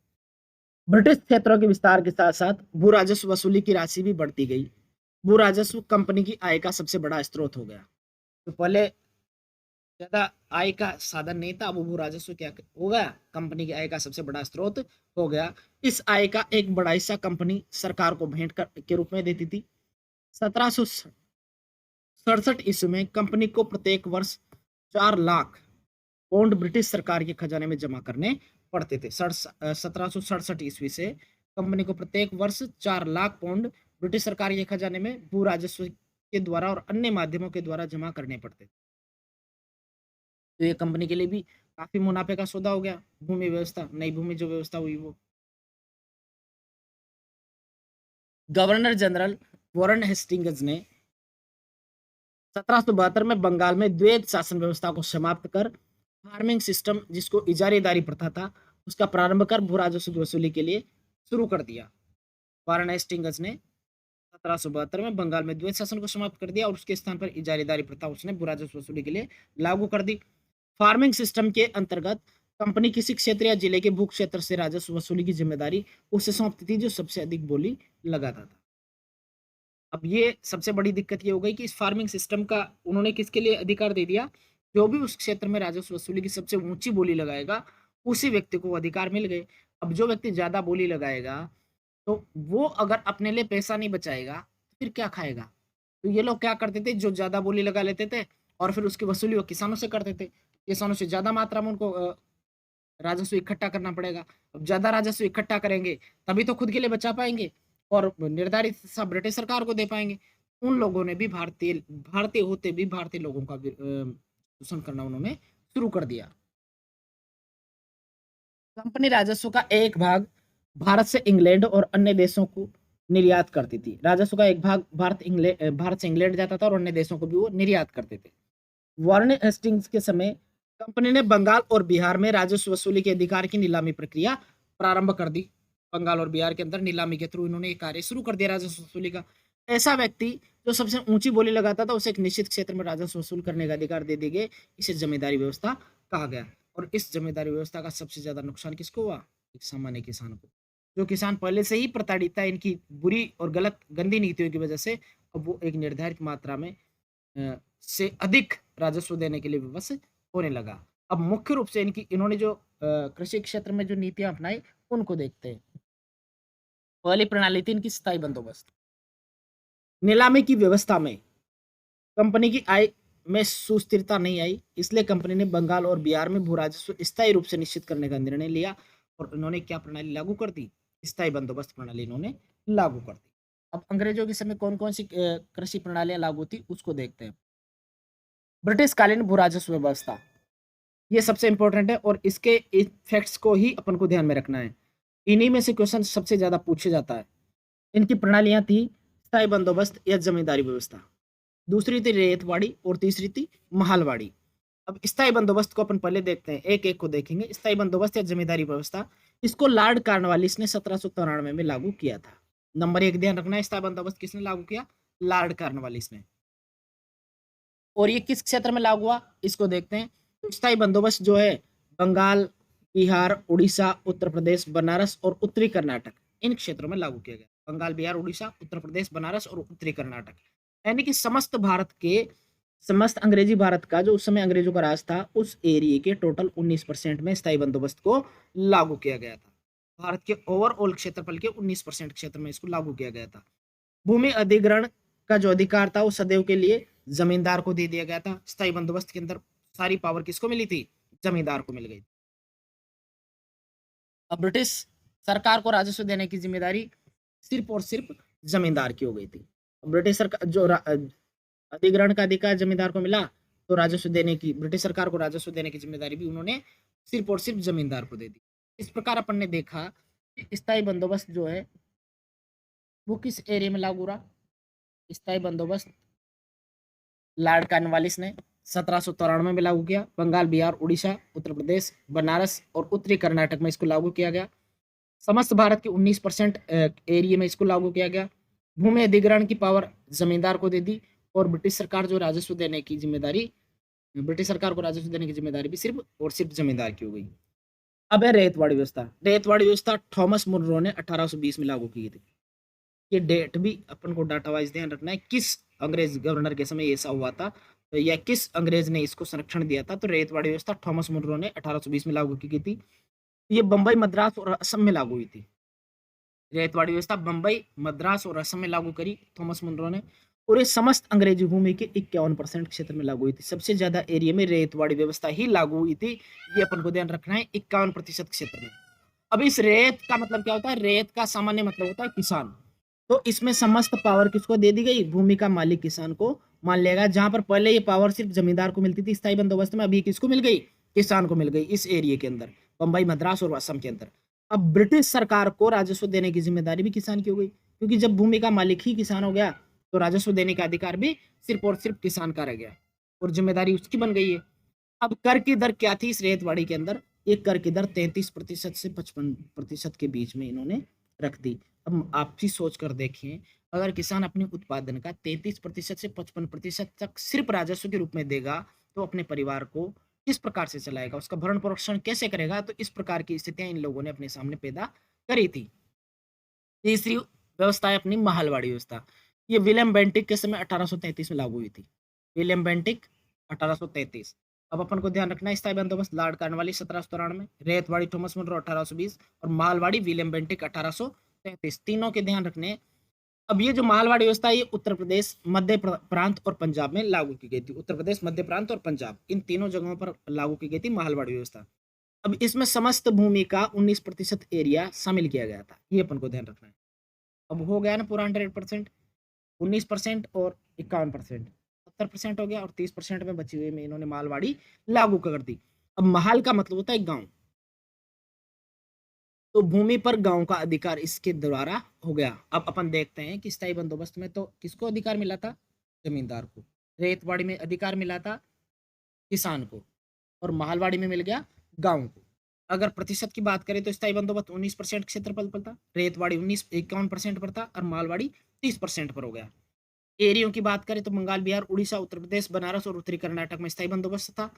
[SPEAKER 1] ब्रिटिश क्षेत्रों के विस्तार के साथ साथ भू राजस्व वसूली की राशि भी बढ़ती गई। भू राजस्व कंपनी की आय का सबसे बड़ा स्रोत हो गया। तो पहले ज्यादा आय का साधन नहीं था, अब भू राजस्व क्या हो गया? कंपनी की आय का सबसे बड़ा स्रोत हो गया। इस आय का एक बड़ा हिस्सा कंपनी सरकार को भेंट के रूप में देती थी। 1767 में कंपनी को प्रत्येक वर्ष 4 लाख पौंड ब्रिटिश सरकार के खजाने में जमा करने पड़ते थे। 1767 से कंपनी को प्रत्येक वर्ष 4 लाख पौंड ब्रिटिश सरकार के खजाने में भू राजस्व के द्वारा और अन्य माध्यमों के द्वारा जमा करने पड़ते थे। तो ये कंपनी के लिए भी काफी मुनाफे का सौदा हो गया। भूमि व्यवस्था, नई भूमि जो व्यवस्था हुई वो। गवर्नर जनरल वॉरेन हेस्टिंग्स ने 1772 में बंगाल में द्वैध शासन व्यवस्था को समाप्त कर फार्मिंग सिस्टम, जिसको इजारेदारी प्रथा था, उसका प्रारंभ कर भू राजस्व की वसूली के लिए शुरू कर दिया। वॉरेन हेस्टिंग्स ने 1772 में बंगाल में द्वैध शासन को समाप्त कर दिया और उसके स्थान पर इजारेदारी प्रथा उसने भू राजस्व वसूली के लिए लागू कर दी। फार्मिंग सिस्टम के अंतर्गत कंपनी किसी क्षेत्र या जिले के भू क्षेत्र से राजस्व वसूली की जिम्मेदारी उसे सौंपती थी जो सबसे अधिक बोली लगाता था। अब ये सबसे बड़ी दिक्कत ये हो गई कि इस फार्मिंग सिस्टम का उन्होंने किसके लिए अधिकार दे दिया? जो भी उस क्षेत्र में राजस्व वसूली की सबसे ऊंची बोली लगाएगा, उसी व्यक्ति को अधिकार मिल गए। अब जो व्यक्ति ज्यादा बोली लगाएगा, तो वो अगर अपने लिए पैसा नहीं बचाएगा, तो फिर क्या खाएगा? तो ये लोग क्या करते थे, जो ज्यादा बोली लगा लेते थे और फिर उसकी वसूली वो किसानों से करते थे। किसानों से ज्यादा मात्रा में उनको राजस्व इकट्ठा करना पड़ेगा। अब ज्यादा राजस्व इकट्ठा करेंगे तभी तो खुद के लिए बचा पाएंगे और निर्धारित हिस्सा ब्रिटिश सरकार को दे पाएंगे। उन लोगों ने भी भारतीय भारतीय होते भी भारतीय लोगों का शोषण करना उन्होंने शुरू कर दिया। कंपनी राजस्व का एक भाग भारत से इंग्लैंड और अन्य देशों को निर्यात करती थी। राजस्व का एक भाग भारत से इंग्लैंड जाता था और अन्य देशों को भी वो निर्यात करते थे। वॉरेन हेस्टिंग्स के समय कंपनी ने बंगाल और बिहार में राजस्व वसूली के अधिकार की नीलामी प्रक्रिया प्रारंभ कर दी। बंगाल और बिहार के अंदर नीलामी के थ्रू इन्होंने ये कार्य शुरू कर दिया राजस्व वसूली का। ऐसा व्यक्ति जो सबसे ऊंची बोली लगाता था, उसे एक निश्चित क्षेत्र में राजस्व वसूल करने का अधिकार दे दिए गए। इसे जमींदारी व्यवस्था कहा गया। और इस जमींदारी व्यवस्था का सबसे ज्यादा नुकसान किसको हुआ? एक सामान्य किसान को। जो किसान पहले से ही प्रताड़ित था इनकी बुरी और गलत गंदी नीतियों की वजह से, अब वो एक निर्धारित मात्रा में से अधिक राजस्व देने के लिए विवश होने लगा। अब मुख्य रूप से इन्होंने जो कृषि क्षेत्र में जो नीतियां अपनाई, उनको देखते हैं। पहली प्रणाली थी इनकी स्थायी बंदोबस्त। नीलामी की व्यवस्था में कंपनी की आय में सुस्थिरता नहीं आई, इसलिए कंपनी ने बंगाल और बिहार में भू राजस्व स्थायी रूप से निश्चित करने का निर्णय लिया और इन्होंने क्या प्रणाली लागू कर दी? स्थायी बंदोबस्त प्रणाली इन्होंने लागू कर दी। अब अंग्रेजों के समय कौन कौन सी कृषि प्रणालियां लागू थी उसको देखते हैं। ब्रिटिश कालीन भू राजस्व व्यवस्था, ये सबसे इंपॉर्टेंट है और इसके इफेक्ट्स को ही अपन को ध्यान में रखना है। इन्हीं में से क्वेश्चन सबसे ज्यादा पूछे जाता है। इनकी प्रणालियां थी स्थायी बंदोबस्त या जमींदारी व्यवस्था, दूसरी थी रेतवाड़ी और तीसरी थी महालवाड़ी। अब स्थायी बंदोबस्त को अपन पहले देखते हैं, एक एक को देखेंगे। स्थायी बंदोबस्त या जमींदारी व्यवस्था, इसको लॉर्ड कॉर्नवालिस ने 1793 में लागू किया था। नंबर 1 ध्यान रखना है, स्थायी बंदोबस्त किसने लागू किया? लॉर्ड कॉर्नवालिस ने। और ये किस क्षेत्र में लागू हुआ इसको देखते हैं। तो स्थायी बंदोबस्त जो है बंगाल, बिहार, उड़ीसा, उत्तर प्रदेश, बनारस और उत्तरी कर्नाटक, इन क्षेत्रों में लागू किया गया। बंगाल, बिहार, उड़ीसा, उत्तर प्रदेश, बनारस और उत्तरी कर्नाटक, यानी कि समस्त अंग्रेजी भारत का जो उस समय अंग्रेजों का राज था, उस एरिया के टोटल 19% में स्थायी बंदोबस्त को लागू किया गया था। भारत के ओवरऑल क्षेत्रफल के 19% क्षेत्र में इसको लागू किया गया था। भूमि अधिग्रहण का जो अधिकार था वो सदैव के लिए जमींदार को दे दिया गया था। स्थायी बंदोबस्त के अंदर सारी पावर किसको मिली थी? जमींदार को मिल गई। अब ब्रिटिश सरकार को राजस्व देने की जिम्मेदारी सिर्फ और सिर्फ जमींदार की हो गई थी। ब्रिटिश सरकार जो अधिग्रहण का अधिकार जमींदार को मिला, तो राजस्व देने की, ब्रिटिश सरकार को राजस्व देने की जिम्मेदारी भी उन्होंने सिर्फ और सिर्फ जमींदार को दे दी। इस प्रकार अपन ने देखा कि स्थायी बंदोबस्त जो है वो किस एरिया में लागू रहा। स्थायी बंदोबस्त लॉर्ड कॉर्नवालिस ने 1793 में लागू किया। बंगाल, बिहार, उड़ीसा, उत्तर प्रदेश, बनारस और उत्तरी कर्नाटक में इसको लागू किया गया। समस्त भारत के 19% एरिया में इसको लागू किया गया। भूमि अधिग्रहण की पावर जमींदार को दे दी और ब्रिटिश सरकार जो राजस्व देने की जिम्मेदारी, ब्रिटिश सरकार को राजस्व देने की जिम्मेदारी भी सिर्फ और सिर्फ जमींदार की हो गई। अब है रेतवाड़ी व्यवस्था। रेतवाड़ी व्यवस्था थॉमस मुनरो ने 1820 में लागू की थी। ये डेट भी अपन को डाटा वाइज ध्यान रखना है, किस अंग्रेज गवर्नर के समय ऐसा हुआ था या किस अंग्रेज ने इसको संरक्षण दिया था। तो रेतवाड़ी व्यवस्था थॉमस मुनरो ने 1820 में लागू की थी। ये बंबई, मद्रास और असम में लागू हुई थी। रेतवाड़ी व्यवस्था बंबई, मद्रास और असम में लागू करी थॉमस मुनरो ने और ये समस्त अंग्रेजी भूमि के 51% क्षेत्र में लागू हुई थी। सबसे ज्यादा एरिया में रेतवाड़ी व्यवस्था ही लागू हुई थी, ये अपन को ध्यान रखना है, 51% क्षेत्र में। अब इस रेत का मतलब क्या होता है? रेत का सामान्य मतलब होता है किसान। तो इसमें समस्त पावर किसको दे दी गई? भूमि का मालिक किसान को मान लेगा। जहां पर पहले ये पावर सिर्फ जमींदार को मिलती थी स्थायी बंदोबस्त में, अभी किसको मिल गई? किसान को मिल गई इस एरिया के अंदर, बंबई, मद्रास और असम के अंदर। अब ब्रिटिश सरकार को राजस्व देने की जिम्मेदारी भी किसान की हो गई, क्योंकि जब भूमि का मालिक ही किसान हो गया तो राजस्व देने का अधिकार भी सिर्फ और सिर्फ किसान का रह गया और जिम्मेदारी उसकी बन गई है। अब कर की दर क्या थी इस रेतवाड़ी के अंदर? एक कर की दर 33% से 55% के बीच में इन्होंने रख दी। अब आप भी सोच कर देखिए, अगर किसान अपने उत्पादन का 33% से 55% तक सिर्फ राजस्व के रूप में देगा तो अपने परिवार को किस प्रकार से चलाएगा, उसका भरण पोषण कैसे करेगा? तो इस प्रकार की स्थितियां इन लोगों ने अपने सामने पैदा करी थी। तीसरी व्यवस्था है अपनी महलवाड़ी व्यवस्था। ये विलियम बेंटिक के समय 1833 में लागू हुई थी। William Bentinck 1833। अब अपन को ध्यान रखना है, स्थायी बंदोबस्त Lord Cornwallis 1793, ryotwari Thomas Munro 1820 और मालवाड़ी विलियम बेंटिक 1833। तीनों के ध्यान रखने हैं। अब ये जो मालवाड़ी व्यवस्था है ये उत्तर प्रदेश, मध्य प्रांत और पंजाब में लागू की गई थी। उत्तर प्रदेश, मध्य प्रांत और पंजाब, इन तीनों जगहों पर लागू की गई थी मालवाड़ी व्यवस्था। अब इसमें समस्त भूमि का 19% एरिया शामिल किया गया था, ये अपन को ध्यान रखना है। अब हो गया ना पूरा 100%, 19% और 51%, 70% हो गया और 30% में बची हुई में इन्होंने मालवाड़ी लागू कर दी। अब महाल का मतलब होता है गांव, तो भूमि पर गांव का अधिकार इसके द्वारा हो गया। अब अपन देखते हैं कि स्थायी बंदोबस्त में तो किसको अधिकार मिला था? जमींदार को। रेतवाड़ी में अधिकार मिला था किसान को और मालवाड़ी में मिल गया गांव को। अगर प्रतिशत की बात करें तो स्थायी बंदोबस्त 19% क्षेत्रफल पर था, रेतवाड़ी 51% पर था और मालवाड़ी 30% पर हो गया। एरियो की बात करें तो बंगाल, बिहार, उड़ीसा, उत्तर प्रदेश, बनारस और उत्तरी कर्नाटक में स्थायी बंदोबस्त था।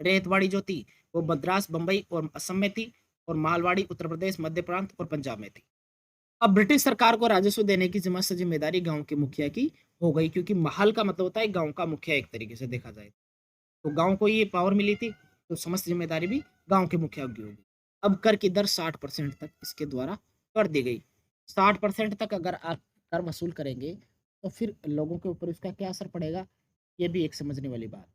[SPEAKER 1] रेतवाड़ी जो थी वो मद्रास, बंबई और असम में थी और मालवाड़ी उत्तर प्रदेश, मध्य प्रांत और पंजाब में थी। अब ब्रिटिश सरकार को राजस्व देने की जिम्मेदारी गांव के मुखिया की हो गई, क्योंकि महल का मतलब होता है गांव का मुखिया एक तरीके से देखा जाए। तो गांव को ये पावर मिली थी तो समस्त जिम्मेदारी भी गांव के मुखिया की होगी। अब कर की दर 60% तक इसके द्वारा कर दी गई। 60% तक अगर आप कर वसूल करेंगे तो फिर लोगों के ऊपर इसका क्या असर पड़ेगा, ये भी एक समझने वाली बात।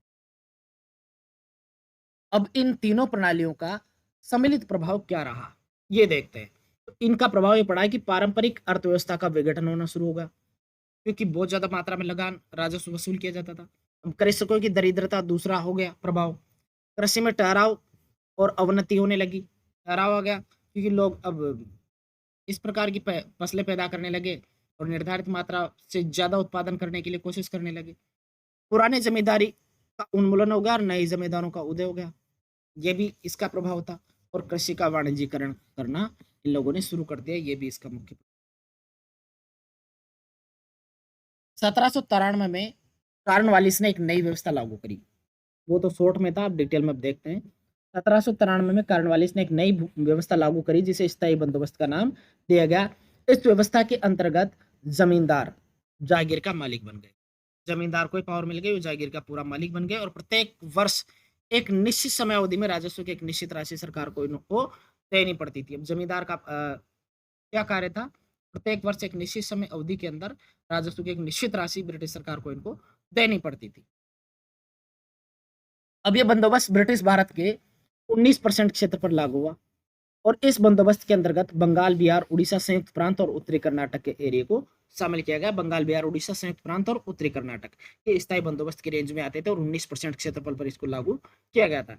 [SPEAKER 1] अब इन तीनों प्रणालियों का सम्मिलित प्रभाव क्या रहा, ये देखते हैं। तो इनका प्रभाव ये पड़ा है कि पारंपरिक अर्थव्यवस्था का विघटन होना शुरू होगा, क्योंकि बहुत ज्यादा मात्रा में लगान राजस्व वसूल किया जाता था। अब कृषकों की दरिद्रता दूसरा हो गया प्रभाव। कृषि में ठहराव और अवनति होने लगी। ठहराव आ गया क्योंकि लोग अब इस प्रकार की फसलें पैदा करने लगे और निर्धारित मात्रा से ज्यादा उत्पादन करने के लिए कोशिश करने लगे। पुराने जमींदारी का उन्मूलन हो गया और नई जमींदारों का उदय हो गया, ये भी इसका प्रभाव था। और कृषि का वाणिज्यीकरण करना इन लोगों ने शुरू कर दिया, ये भी इसका मुख्य। 1793 में कार्नवालिस ने एक नई व्यवस्था लागू करी, वो तो शॉर्ट में था, अब डिटेल में अब देखते हैं। 1793 में कार्नवालिस ने एक नई व्यवस्था लागू करी जिसे स्थायी बंदोबस्त का नाम दिया गया। इस व्यवस्था के अंतर्गत जमींदार जागीर का मालिक बन गए। जमींदार को पावर मिल गई, वो जागीर का पूरा मालिक बन गए और प्रत्येक वर्ष एक निश्चित समय अवधि में राजस्व की एक निश्चित राशि सरकार को इनको देनी पड़ती थी। अब जमींदार का क्या कार्य था? प्रत्येक वर्ष एक निश्चित समय अवधि के अंदर राजस्व की एक निश्चित राशि ब्रिटिश सरकार को इनको देनी पड़ती थी। अब यह बंदोबस्त ब्रिटिश भारत के 19% क्षेत्र पर लागू हुआ और इस बंदोबस्त के अंतर्गत बंगाल, बिहार, उड़ीसा, संयुक्त प्रांत और उत्तरी कर्नाटक के एरिया को शामिल किया गया। बंगाल, बिहार, उड़ीसा, संयुक्त प्रांत और उत्तरी कर्नाटक ये स्थायी बंदोबस्त की रेंज में आते थे और 19% क्षेत्रफल पर इसको लागू किया गया था।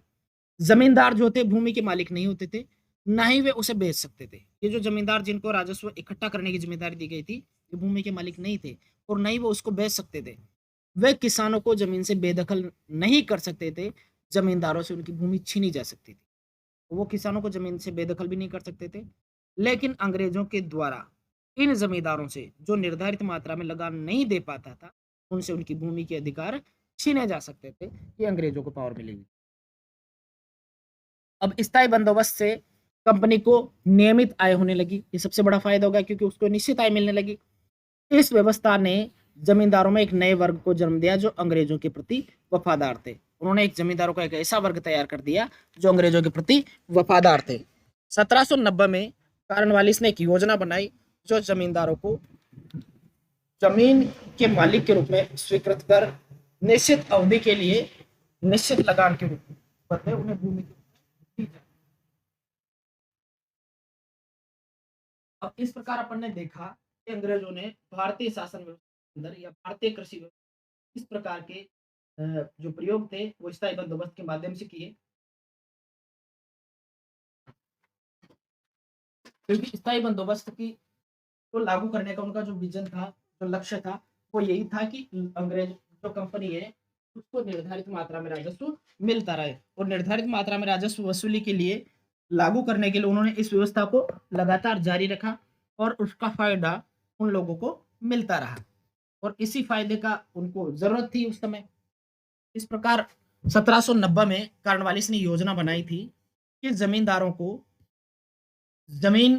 [SPEAKER 1] जमींदार जो थे भूमि के मालिक नहीं होते थे, ना ही वे उसे बेच सकते थे। ये जो जमींदार जिनको राजस्व इकट्ठा करने की जिम्मेदारी दी गई थी, ये भूमि के मालिक नहीं थे और न ही वो उसको बेच सकते थे। वे किसानों को जमीन से बेदखल नहीं कर सकते थे, जमींदारों से उनकी भूमि छीनी जा सकती थी। वो किसानों को जमीन से बेदखल भी नहीं कर सकते थे, लेकिन अंग्रेजों के द्वारा इन जमींदारों से जो निर्धारित मात्रा में लगान नहीं दे पाता था, उनसे उनकी भूमि के अधिकार छीने जा सकते थे। ये अंग्रेजों को पावर मिलेगी। अब स्थायी बंदोबस्त से कंपनी को नियमित आय होने लगी। ये सबसे बड़ा फायदा होगा क्योंकि उसको निश्चित आय मिलने लगी। इस व्यवस्था ने जमींदारों में एक नए वर्ग को जन्म दिया जो अंग्रेजों के प्रति वफादार थे। उन्होंने एक जमींदारों का एक ऐसा वर्ग तैयार कर दिया जो अंग्रेजों के प्रति वफादार थे। 1790 में कार्नवालिस ने एक योजना बनाई जो जमींदारों को जमीन के मालिक के रूप में स्वीकृत कर निश्चित अवधि के लिए निश्चित लगान के रूप में बदले उन्हें भूमि दी जाए। अब इस प्रकार अपन ने देखा कि अंग्रेजों ने भारतीय शासन व्यवस्था के अंदर या भारतीय कृषि व्यवस्था इस प्रकार के जो प्रयोग थे वो स्थायी बंदोबस्त के माध्यम से किए, क्योंकि स्थायी बंदोबस्त की को लागू करने का उनका जो विजन था, जो लक्ष्य था, वो यही था कि अंग्रेज जो कंपनी है उसको निर्धारित मात्रा में राजस्व मिलता रहे और निर्धारित मात्रा में राजस्व वसूली के लिए लागू करने के लिए उन्होंने इस व्यवस्था को लगातार जारी रखा और उसका फायदा उन लोगों को मिलता रहा और इसी फायदे का उनको जरूरत थी उस समय। इस प्रकार 1790 में कार्नवालिस ने योजना बनाई थी कि जमींदारों को जमीन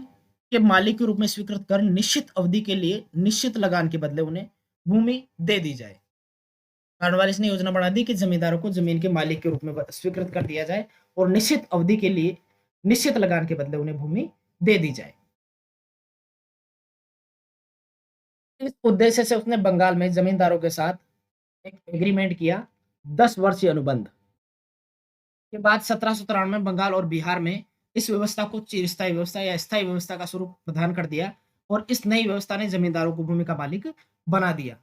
[SPEAKER 1] के मालिक के रूप में स्वीकृत कर निश्चित अवधि के लिए निश्चित लगान के बदले उन्हें भूमि दे दी जाए। कार्नवालिस ने योजना बना दी कि जमींदारों को जमीन के मालिक के रूप में स्वीकृत कर दिया जाए और निश्चित अवधि के लिए निश्चित लगान के बदले उन्हें भूमि दे दी जाए। इस उद्देश्य से उसने बंगाल में जमींदारों के साथ एक एग्रीमेंट किया, 10 वर्षीय अनुबंध के बाद 1793 में बंगाल और बिहार में इस व्यवस्था को चिरस्थायी व्यवस्था या स्थायी व्यवस्था का स्वरूप प्रदान कर दिया और इस नई व्यवस्था ने जमींदारों को भूमि का मालिक बना दिया।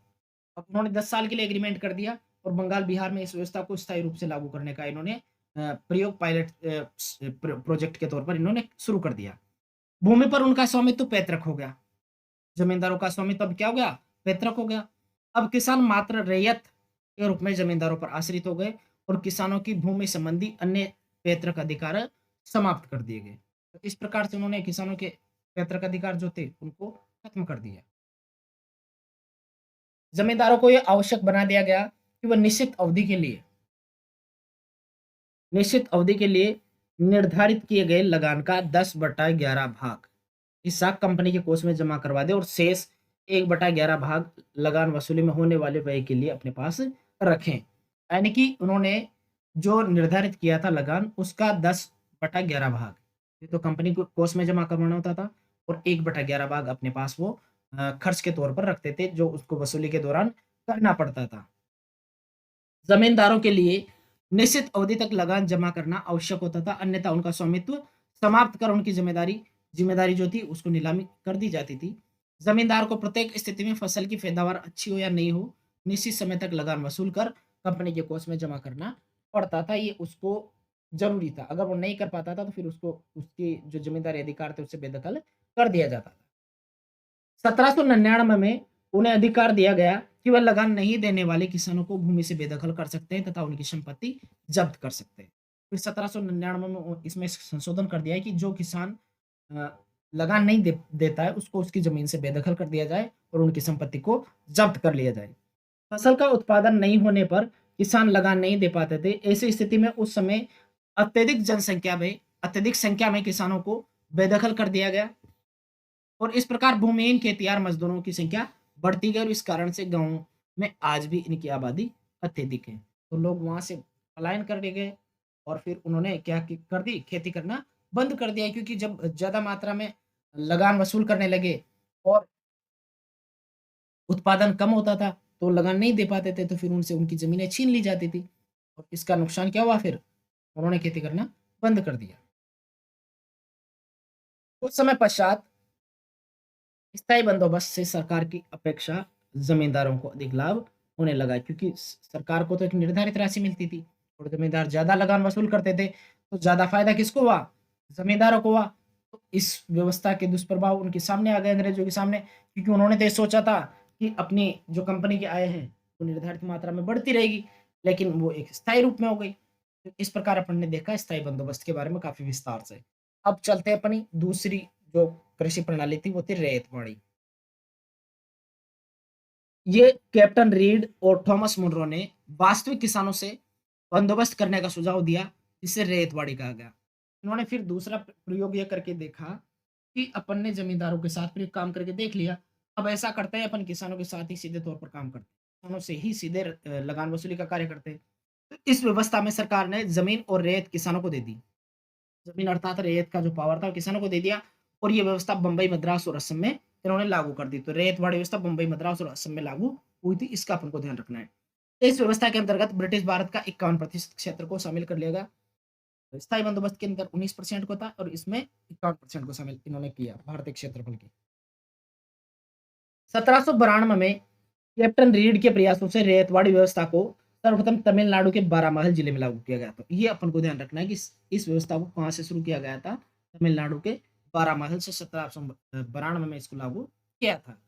[SPEAKER 1] अब उन्होंने 10 साल के लिए एग्रीमेंट कर दिया और बंगाल बिहार में इस व्यवस्था को स्थायी रूप से लागू करने का इन्होंने प्रयोग पायलट प्रोजेक्ट के तौर पर इन्होंने शुरू कर दिया। भूमि पर उनका स्वामित्व पैतृक हो गया। जमींदारों का स्वामित्व अब क्या हो गया? पैतृक हो गया। अब किसान मात्र रैयत के रूप में जमींदारों पर आश्रित हो गए और किसानों की भूमि संबंधी अन्य पैतृक अधिकार समाप्त कर दिए गए। तो इस प्रकार से उन्होंने किसानों के पैतृक अधिकार जो थे उनको खत्म कर दिया। जमींदारों को यह आवश्यक बना दिया गया कि वह निश्चित अवधि के लिए निर्धारित किए गए लगान का 10/11 भाग इस साख कंपनी के कोष में जमा करवा दे और शेष 1/11 भाग लगान वसूली में होने वाले व्यय के लिए अपने पास रखें। यानी कि उन्होंने जो निर्धारित किया था लगान उसका 10/11 भाग ये तो कंपनी को कोष में जमा करवाना होता था और 1/11 भाग अपने पास वो खर्च के तौर पर रखते थे जो उसको वसूली के दौरान करना पड़ता था। जमींदारों के लिए निश्चित अवधि तक लगान जमा करना आवश्यक होता था, अन्यथा उनका स्वामित्व समाप्त कर उनकी जिम्मेदारी जो थी उसको नीलामी कर दी जाती थी। जमींदार को प्रत्येक स्थिति में फसल की पैदावार अच्छी हो या नहीं हो निश्चित समय तक लगान वसूल कर कंपनी के कोष में जमा करना पड़ता था। ये उसको जरूरी था, अगर वो नहीं कर पाता था तो फिर उसको उसकी जो जिम्मेदारी अधिकार थे उससे बेदखल कर दिया जाता था। 1799 में उन्हें अधिकार दिया गया कि वह लगान नहीं देने वाले किसानों को भूमि से बेदखल कर सकते हैं तथा उनकी संपत्ति जब्त कर सकते हैं। फिर 1799 में इसमें संशोधन कर दिया है कि जो किसान लगान नहीं देता है उसको उसकी जमीन से बेदखल कर दिया जाए और उनकी संपत्ति को जब्त कर लिया जाए। फसल का उत्पादन नहीं होने पर किसान लगान नहीं दे पाते थे। ऐसी स्थिति में उस समय अत्यधिक संख्या में किसानों को बेदखल कर दिया गया और इस प्रकार भूमिहीन खेतिहर मजदूरों की संख्या बढ़ती गई और इस कारण से गाँव में आज भी इनकी आबादी अत्यधिक है। तो लोग वहां से पलायन कर गए और फिर उन्होंने क्या कर दी, खेती करना बंद कर दिया, क्योंकि जब ज्यादा मात्रा में लगान वसूल करने लगे और उत्पादन कम होता था तो लगान नहीं दे पाते थे तो फिर उनसे उनकी जमीनें छीन ली जाती थी और इसका नुकसान क्या हुआ, फिर उन्होंने खेती करना बंद कर दिया। कुछ समय पश्चात स्थायी बंदोबस्त से सरकार की अपेक्षा जमींदारों को अधिक लाभ होने लगा, क्योंकि सरकार को तो एक निर्धारित राशि मिलती थी और जमींदार ज्यादा लगान वसूल करते थे, तो ज्यादा फायदा किसको हुआ? जमींदारों को हुआ। तो इस व्यवस्था के दुष्प्रभाव उनके सामने आ गए, अंग्रेजों के सामने, क्योंकि उन्होंने तो ये सोचा था कि अपनी जो कंपनी की आय है वो निर्धारित मात्रा में बढ़ती रहेगी, लेकिन वो एक स्थायी रूप में हो गई। तो इस प्रकार अपन ने देखा स्थायी बंदोबस्त के बारे में काफी विस्तार से। अब चलते हैं अपनी दूसरी जो कृषि प्रणाली थी, वो थी रैयतवाड़ी। ये कैप्टन रीड और थॉमस मुनरो ने वास्तविक किसानों से बंदोबस्त करने का सुझाव दिया, जिसे रैयतवाड़ी कहा गया। इन्होंने फिर दूसरा प्रयोग ये करके देखा कि अपन ने जमींदारों के साथ फिर काम करके देख लिया, अब ऐसा करते हैं अपन किसानों के साथ ही सीधे तौर पर काम करते हैं, किसानों से ही सीधे लगान वसूली का कार्य करते हैं। तो इस व्यवस्था में सरकार ने जमीन और रेत किसानों को दे दी। जमीन अर्थात रेत का जो पावर था वो किसानों को दे दिया, और ये व्यवस्था बंबई, मद्रास और असम में इन्होंने लागू कर दी। तो रेतवाड़ी व्यवस्था बंबई, मद्रास और असम में लागू हुई थी, इसका अपन को ध्यान रखना है। तो इस व्यवस्था के अंतर्गत ब्रिटिश भारत का 51% क्षेत्र को शामिल कर लिया गया। स्थायी बंदोबस्त के अंदर 19% को था, और इसमें 51% को शामिल इन्होंने किया भारतीय क्षेत्रफल के। 1792 में कैप्टन रीड के प्रयासों से रेतवाड़ी व्यवस्था को सर्वप्रथम तमिलनाडु के बारामहल जिले में लागू किया गया। तो ये अपन को ध्यान रखना है कि इस व्यवस्था को कहाँ से शुरू किया गया था? तमिलनाडु के बारामहल से 1792 में इसको लागू किया था।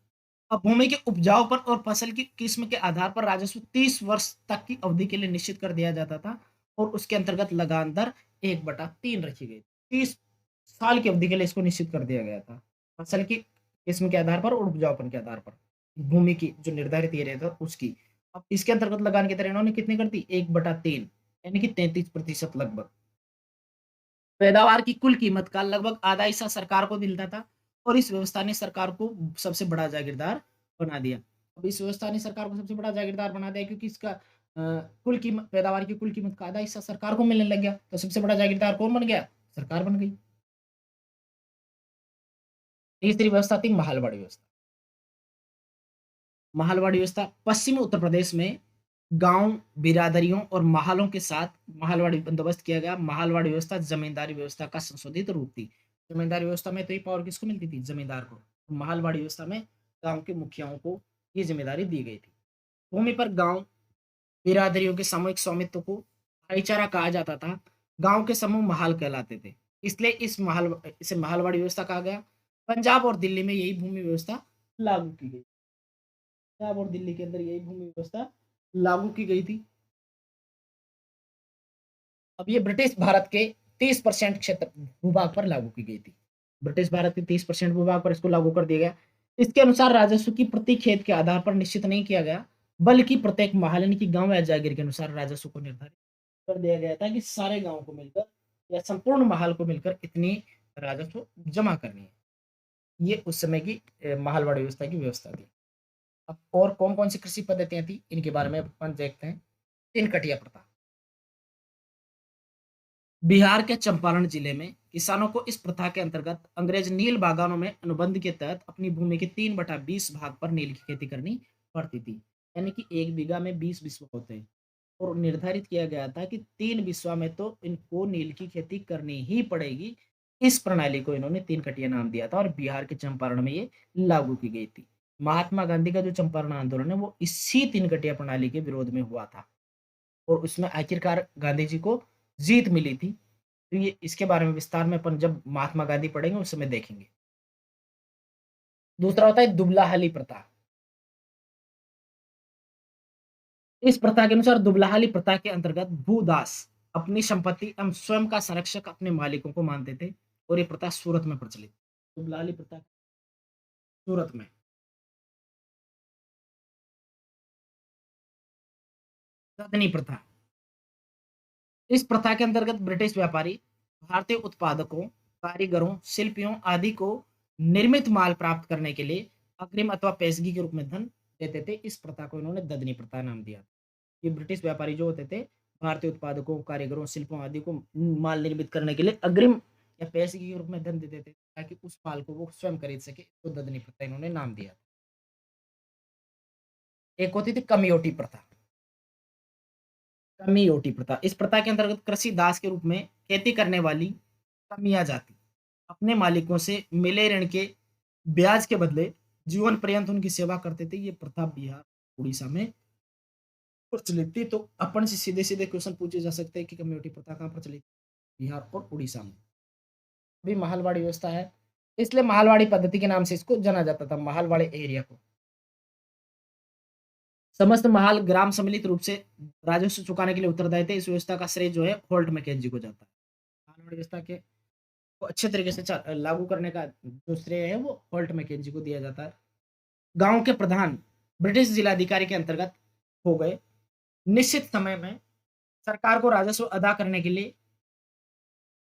[SPEAKER 1] अब भूमि के उपजाऊपन और फसल की किस्म के आधार पर राजस्व 30 वर्ष तक की अवधि के लिए निश्चित कर दिया जाता था, और उसके अंतर्गत लगान दर 1/3 रखी गई। 30 साल की अवधि के लिए इसको निश्चित कर दिया गया था, फसल की किस्म के आधार पर और उपजाऊपन के आधार पर, भूमि की जो निर्धारित एरिया था उसकी। अब इसके अंतर्गत लगान की तरह इन्होंने कितनी कर दी? 1/3, यानी कि 33% लगभग। पैदावार की कुल कीमत का लगभग आधा हिस्सा सरकार को मिलता था, और इस व्यवस्था ने सरकार को सबसे बड़ा जागीरदार बना दिया। अब इस व्यवस्था ने सरकार को सबसे बड़ा जागीरदार बना दिया, क्योंकि इसका कुल कीमत, पैदावार की कुल कीमत का आधा हिस्सा सरकार को मिलने लग गया, तो सबसे बड़ा जागीरदार कौन बन गया? सरकार बन गई। तीसरी व्यवस्था थी महालवाड़ी व्यवस्था। महालवाड़ी व्यवस्था पश्चिमी उत्तर प्रदेश में गांव, बिरादरियों और महलों के साथ महालवाड़ी बंदोबस्त किया गया। महालवाड़ी व्यवस्था जमींदारी व्यवस्था का संशोधित रूप थी। जमींदारी व्यवस्था में तो ये पावर किसको मिलती थी? जमींदार को। महालवाड़ी व्यवस्था में गांव के मुखियाओं को ये जिम्मेदारी दी गई थी। भूमि पर गांव, बिरादरियों के सामूहिक स्वामित्व को भाईचारा कहा जाता था। गांव के समूह महाल कहलाते थे, इसलिए इसे महालवाड़ी व्यवस्था कहा गया। पंजाब और दिल्ली में यही भूमि व्यवस्था लागू की गई। पंजाब और दिल्ली के अंदर यही भूमि व्यवस्था लागू की गई थी। अब ये ब्रिटिश भारत के 30% क्षेत्र भूभाग पर लागू की गई थी। ब्रिटिश भारत के 30% भूभाग पर इसको लागू कर दिया गया। इसके अनुसार राजस्व की प्रति खेत के आधार पर निश्चित नहीं किया गया, बल्कि प्रत्येक महल यानी कि गांव या जागीर के अनुसार राजस्व को निर्धारित कर दिया गया था कि सारे गांव को मिलकर या संपूर्ण महल को मिलकर इतनी राजस्व जमा करनी है। ये उस समय की महलवाड़ी व्यवस्था की व्यवस्था थी। अब और कौन कौन सी कृषि पद्धतियां थी, इनके बारे में अपन देखते हैं। तीन कटिया प्रथा। बिहार के चंपारण जिले में किसानों को इस प्रथा के अंतर्गत अंग्रेज नील बागानों में अनुबंध के तहत अपनी भूमि के 3/20 भाग पर नील की खेती करनी पड़ती थी, यानी कि 1 बीघा में 20 बिस्वा होते हैं, और निर्धारित किया गया था कि 3 बिस्वा में तो इनको नील की खेती करनी ही पड़ेगी। इस प्रणाली को इन्होंने 3 कटिया नाम दिया था, और बिहार के चंपारण में ये लागू की गई थी। महात्मा गांधी का जो चंपारण आंदोलन है वो इसी 3 कटिया प्रणाली के विरोध में हुआ था, और उसमें आखिरकार गांधी जी को जीत मिली थी। तो ये इसके बारे में विस्तार में अपन जब महात्मा गांधी पढ़ेंगे उस समय देखेंगे। दूसरा होता है दुबलाहाली प्रथा। इस प्रथा के अनुसार दुबलाहाली प्रथा के अंतर्गत भूदास अपनी संपत्ति एवं स्वयं का संरक्षक अपने मालिकों को मानते थे, और ये प्रथा सूरत में प्रचलित। दुबलाहाली प्रथा सूरत में। ददनी प्रथा। इस प्रथा के अंतर्गत ब्रिटिश व्यापारी भारतीय उत्पादकों, कारीगरों, शिल्पियों आदि को निर्मित माल प्राप्त करने के लिए अग्रिम अथवा पेशगी के रूप में धन देते थे। इस प्रथा को इन्होंने ददनी प्रथा नाम दिया। ये ब्रिटिश व्यापारी जो होते थे भारतीय उत्पादकों, कारीगरों, शिल्पों आदि को माल निर्मित करने के लिए अग्रिम या पेशगी के रूप में धन देते थे, ताकि उस माल को वो स्वयं खरीद सके। तो ददनी प्रथा इन्होंने नाम दिया। एक होती थी कमियोटी प्रथा। कमियोटी प्रथा, इस प्रथा के अंतर्गत कृषि दास के रूप में खेती करने वाली कमिया जाति, अपने मालिकों से मिले ऋण के ब्याज के बदले जीवन पर्यंत उनकी सेवा करते थे। ये प्रथा बिहार, उड़ीसा में प्रचलित थी। तो अपन से सीधे-सीधे क्वेश्चन पूछे जा सकते हैं कि कम्युनिटी प्रथा कहाँ प्रचलित? बिहार और उड़ीसा में। अभी महलवाड़ी व्यवस्था है, इसलिए महलवाड़ी पद्धति के नाम से इसको जाना जाता था, महलवाड़ी एरिया को। समस्त महाल ग्राम सम्मिलित रूप से राजस्व चुकाने के लिए उत्तरदायी थे। इस व्यवस्था का श्रेय जो है होल्ट मैकेन्जी को जाता है। महलवाड़ी व्यवस्था के को अच्छे तरीके से लागू करने का जो श्रेय है वो होल्ट मैकेन्जी को दिया जाता है। गाँव के प्रधान ब्रिटिश जिलाधिकारी के अंतर्गत हो गए। निश्चित समय में सरकार को राजस्व अदा करने के लिए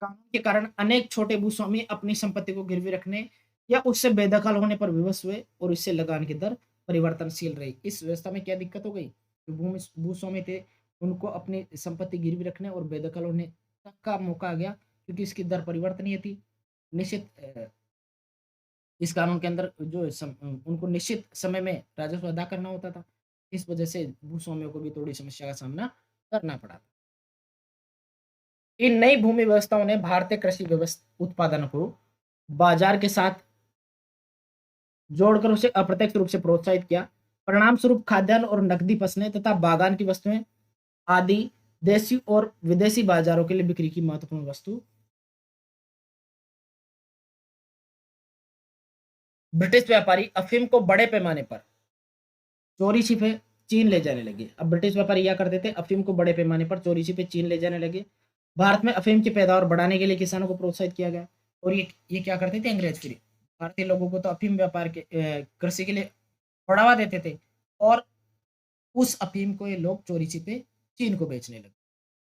[SPEAKER 1] कानून के कारण अनेक छोटे भूस्वामी अपनी संपत्ति को गिरवी रखने या उससे बेदखल होने पर विवश हुए और इससे लगान की दर परिवर्तनशील रही। इस व्यवस्था में क्या दिक्कत हो गई? जो भूस्वामी थे उनको अपनी संपत्ति गिरवी रखने और बेदखल होने तक का मौका आ गया क्योंकि इसकी दर परिवर्तनीय थी। निश्चित इस कानून के अंदर जो उनको निश्चित समय में राजस्व अदा करना होता था। इस वजह से भूस्वामियों को भी थोड़ी समस्या का सामना करना पड़ा। इन नई भूमि व्यवस्थाओं ने भारतीय कृषि उत्पादन को बाजार के साथ जोड़कर उसे अप्रत्यक्ष रूप से प्रोत्साहित किया। परिणाम स्वरूप खाद्यान्न और नकदी फसलें तथा बागान की वस्तुएं आदि देशी और विदेशी बाजारों के लिए बिक्री की महत्वपूर्ण वस्तु। ब्रिटिश व्यापारी अफीम को बड़े पैमाने पर चोरी छिपे चीन ले जाने लगे। अब ब्रिटिश व्यापारी क्या करते थे? अफीम को बड़े पैमाने पर चोरी छिपे चीन ले जाने लगे। भारत में अफीम की पैदावार बढ़ाने के लिए किसानों को प्रोत्साहित किया गया और ये क्या करते थे? अंग्रेज फिर भारतीय लोगों को तो अफीम व्यापार के कृषि के लिए बढ़ावा देते थे और उस अफीम को ये लोग चोरी छिपे चीन को बेचने लगे।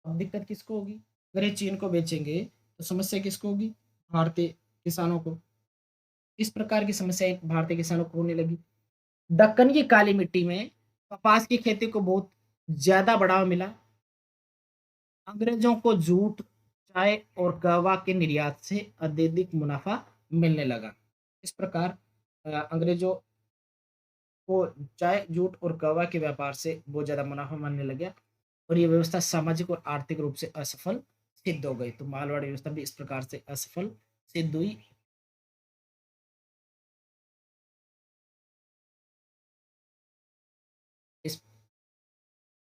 [SPEAKER 1] अब दिक्कत किसको होगी? अगर ये चीन को बेचेंगे तो समस्या किसको होगी? भारतीय किसानों को। इस प्रकार की समस्याएं भारतीय किसानों को होने लगी। दक्कन की काली मिट्टी में कपास की खेती को बहुत ज्यादा बढ़ावा मिला। अंग्रेजों को जूट, चाय और कहवा के निर्यात से अत्यधिक मुनाफा मिलने लगा। इस प्रकार अंग्रेजों को चाय, जूट और कहवा के व्यापार से बहुत ज़्यादा मुनाफा मिलने लग गया और ये व्यवस्था सामाजिक और आर्थिक रूप से असफल सिद्ध हो गई। तो मारवाड़ी व्यवस्था भी इस प्रकार से असफल सिद्ध हुई